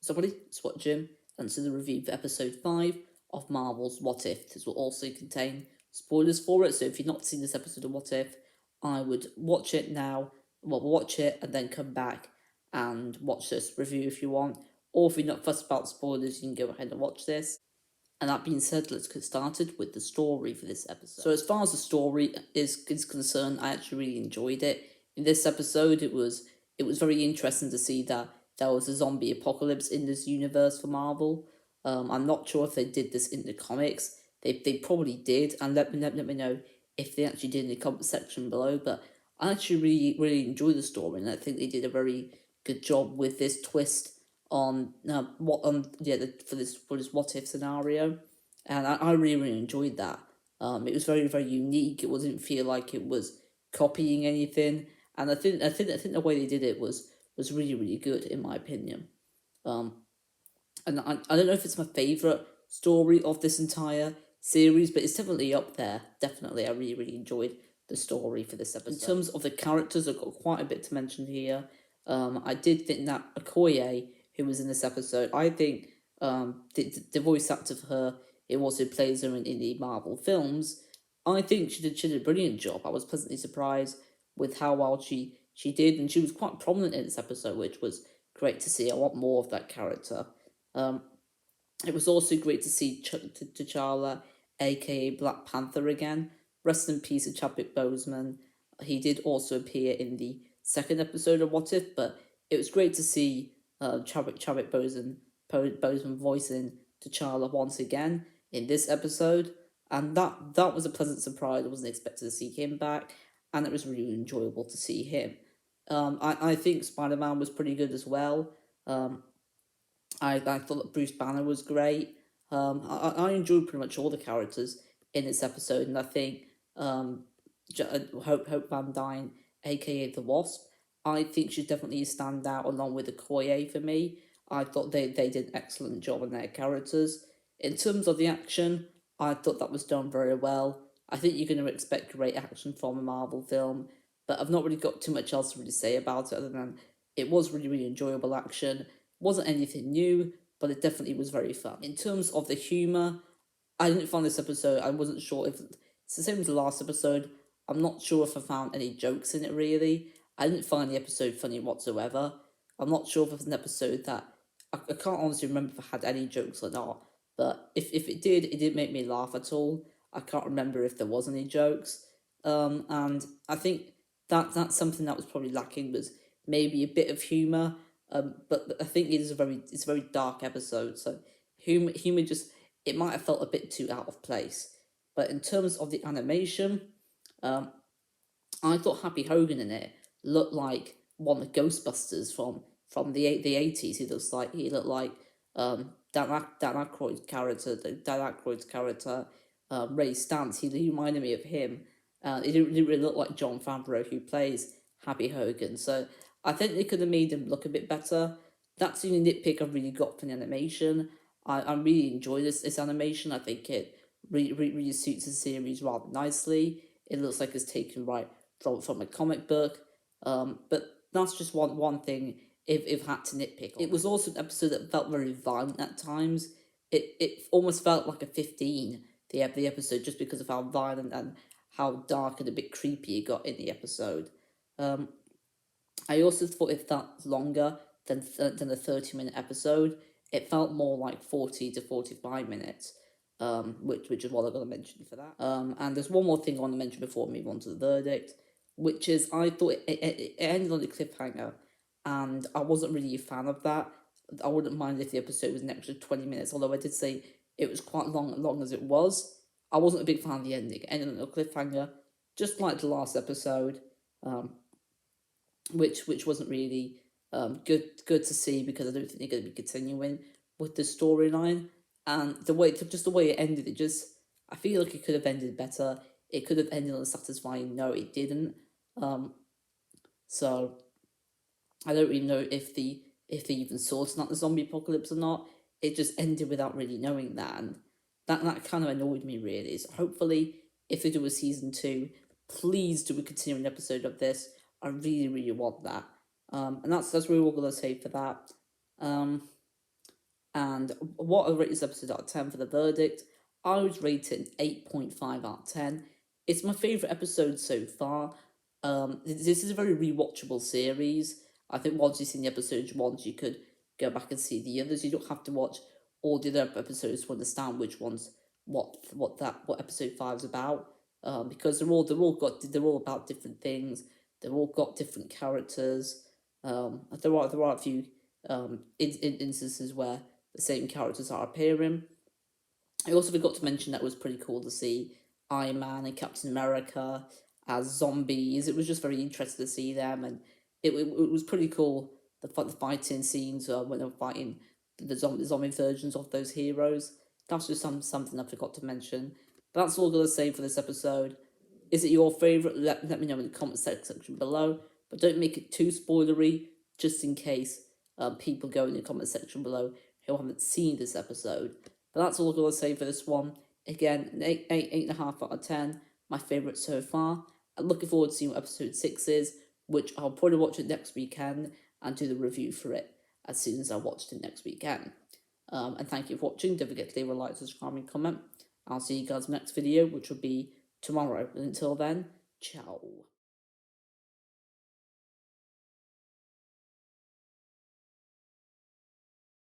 So everybody, it's what Jim, and to the review for episode 5 of Marvel's What If. This will also contain spoilers for it, so if you've not seen this episode of What If, I would watch it now, watch it and then come back and watch this review if you want. Or if you're not fussed about spoilers, you can go ahead and watch this. And that being said, let's get started with the story for this episode. So as far as the story is concerned, I actually really enjoyed it. In this episode, it was very interesting to see that there was a zombie apocalypse in this universe for Marvel. I'm not sure if they did this in the comics. They probably did, and let me know if they actually did in the comment section below. But I actually really enjoyed the story, and I think they did a very good job with this twist on for this what if scenario, and I really enjoyed that. It was very unique. It didn't feel like it was copying anything, and I think the way they did it was really good in my opinion. And I don't know if it's my favorite story of this entire series, but it's definitely up there. Definitely, I really enjoyed the story for this episode. In terms of the characters, I've got quite a bit to mention here. I did think that Okoye, who was in this episode, I think the voice actor for her, it also plays her in the Marvel films. I think she did a brilliant job. I was pleasantly surprised with how well she did, and she was quite prominent in this episode, which was great to see. I want more of that character. It was also great to see T'Challa, aka Black Panther, again. Rest in peace to Chadwick Boseman. He did also appear in the second episode of What If, but it was great to see Chadwick Boseman voicing T'Challa once again in this episode, and that was a pleasant surprise. I wasn't expecting to see him back, and it was really enjoyable to see him. I think Spider-Man was pretty good as well. I thought that Bruce Banner was great. I enjoyed pretty much all the characters in this episode, and I think Hope Van Dyne, aka the Wasp, I think she's definitely a standout along with Okoye for me. I thought they did an excellent job on their characters. In terms of the action, I thought that was done very well. I think you're going to expect great action from a Marvel film, but I've not really got too much else to really say about it other than it was really enjoyable action. Wasn't anything new, but it definitely was very fun. In terms of the humour, I didn't find this episode, I wasn't sure if it's the same as the last episode. I'm not sure if I found any jokes in it really. I didn't find the episode funny whatsoever. I'm not sure if it's an episode that I can't honestly remember if I had any jokes or not. But if it did, it didn't make me laugh at all. I can't remember if there was any jokes. And I think that's something that was probably lacking, was maybe a bit of humour. But I think it's a very dark episode, so humor just, it might have felt a bit too out of place. But in terms of the animation, I thought Happy Hogan in it looked like one of the Ghostbusters from the 80s. He looked like Dan Aykroyd's character, Ray Stantz. He reminded me of him. It didn't really look like Jon Favreau, who plays Happy Hogan. So I think they could have made him look a bit better. That's the only nitpick I've really got from the animation. I really enjoy this animation. I think it really suits the series rather nicely. It looks like it's taken right from a comic book. But that's just one thing if had to nitpick. It was also an episode that felt very violent at times. It almost felt like a 15, the episode, just because of how violent and how dark and a bit creepy it got in the episode. I also thought it felt longer than a 30-minute episode. It felt more like 40 to 45 minutes, which is what I'm going to mention for that. And there's one more thing I want to mention before we move on to the verdict, which is I thought it ended on a cliffhanger, and I wasn't really a fan of that. I wouldn't mind if the episode was an extra 20 minutes, although I did say it was quite long as it was. I wasn't a big fan of the ending. It ended on a cliffhanger, just like the last episode. Which wasn't really good to see, because I don't think they're going to be continuing with the storyline, and the way it ended, I feel like it could have ended better. It could have ended on a satisfying note. It didn't. So I don't really know if they even sorted out the zombie apocalypse or not. It just ended without really knowing that, and that kind of annoyed me really. So hopefully, if they do a season 2, please do a continuing episode of this. I really want that. And that's really all I'm gonna say for that. And what I rate this episode out of 10 for the verdict, I would rate it an 8.5 out of 10. It's my favourite episode so far. This is a very rewatchable series. I think once you've seen the episodes once, you could go back and see the others. You don't have to watch all the other episodes to understand which ones what episode 5 is about. Because they're all about different things. They've all got different characters. There are a few instances where the same characters are appearing. I also forgot to mention that it was pretty cool to see Iron Man and Captain America as zombies. It was just very interesting to see them, and it was pretty cool. The fighting scenes when they were fighting the zombie versions of those heroes. That's just something I forgot to mention. But that's all I'm gonna say for this episode. Is it your favourite? Let me know in the comment section below. But don't make it too spoilery, just in case people go in the comment section below who haven't seen this episode. But that's all I'm going to say for this one. Again, an 8.5 out of 10. My favourite so far. I'm looking forward to seeing what episode 6 is, which I'll probably watch it next weekend and do the review for it as soon as I watched it next weekend. And thank you for watching. Don't forget to leave a like, subscribe, and comment. I'll see you guys in the next video, which will be tomorrow. And until then, ciao.